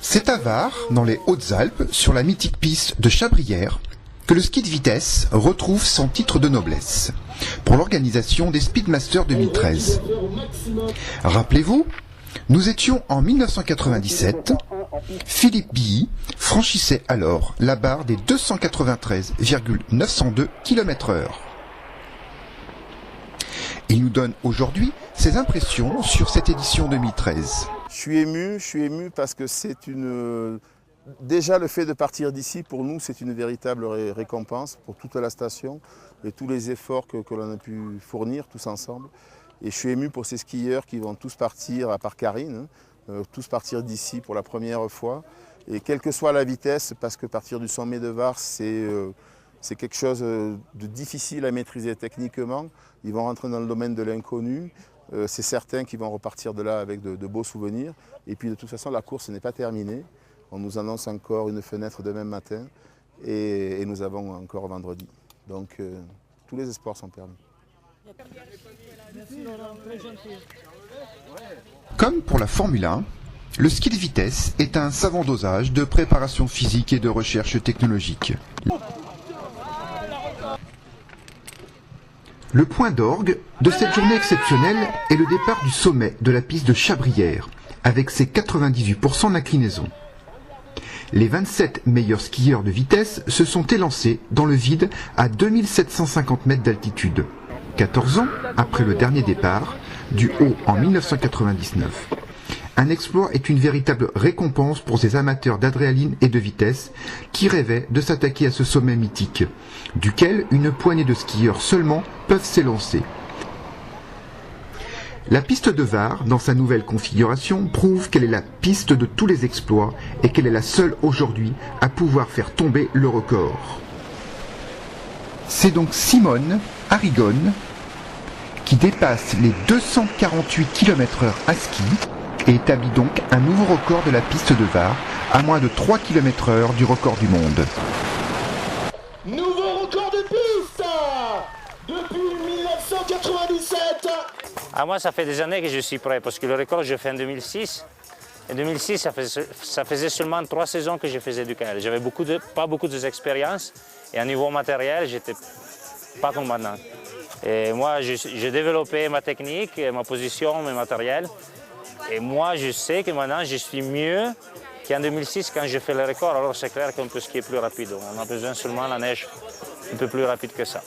C'est à Var, dans les Hautes-Alpes, sur la mythique piste de Chabrières, que le ski de vitesse retrouve son titre de noblesse pour l'organisation des Speedmasters 2013. Rappelez-vous, nous étions en 1997, Philippe Billy franchissait alors la barre des 293,902 km/h. Il nous donne aujourd'hui ses impressions sur cette édition 2013. Je suis ému parce que déjà le fait de partir d'ici, pour nous, c'est une véritable récompense pour toute la station et tous les efforts que l'on a pu fournir tous ensemble. Et je suis ému pour ces skieurs qui vont tous partir, à part Karine, tous partir d'ici pour la première fois. Et quelle que soit la vitesse, parce que partir du sommet de Var, c'est quelque chose de difficile à maîtriser techniquement. Ils vont rentrer dans le domaine de l'inconnu. C'est certain qu'ils vont repartir de là avec de beaux souvenirs. Et puis de toute façon, la course n'est pas terminée. On nous annonce encore une fenêtre demain matin et nous avons encore vendredi. Donc tous les espoirs sont permis. Comme pour la Formule 1, le ski de vitesse est un savant dosage de préparation physique et de recherche technologique. Le point d'orgue de cette journée exceptionnelle est le départ du sommet de la piste de Chabrières, avec ses 98% d'inclinaison. Les 27 meilleurs skieurs de vitesse se sont élancés dans le vide à 2750 mètres d'altitude, 14 ans après le dernier départ, du haut en 1999. Un exploit est une véritable récompense pour ces amateurs d'adrénaline et de vitesse qui rêvaient de s'attaquer à ce sommet mythique, duquel une poignée de skieurs seulement peuvent s'élancer. La piste de Var, dans sa nouvelle configuration, prouve qu'elle est la piste de tous les exploits et qu'elle est la seule aujourd'hui à pouvoir faire tomber le record. C'est donc Simone Arrigone qui dépasse les 248 km/h à ski et établit donc un nouveau record de la piste de Var à moins de 3 km/h du record du monde. Nouveau record de piste depuis 1997. Moi, ça fait des années que je suis prêt parce que le record, je fais en 2006. En 2006, ça faisait seulement 3 saisons que je faisais du KL. J'avais pas beaucoup d'expérience et à niveau matériel, j'étais pas comme maintenant. Et moi, j'ai développé ma technique, ma position, mes matériels. Et moi, je sais que maintenant, je suis mieux qu'en 2006 quand j'ai fait le record. Alors, c'est clair qu'on peut skier plus rapide. On a besoin seulement de la neige un peu plus rapide que ça.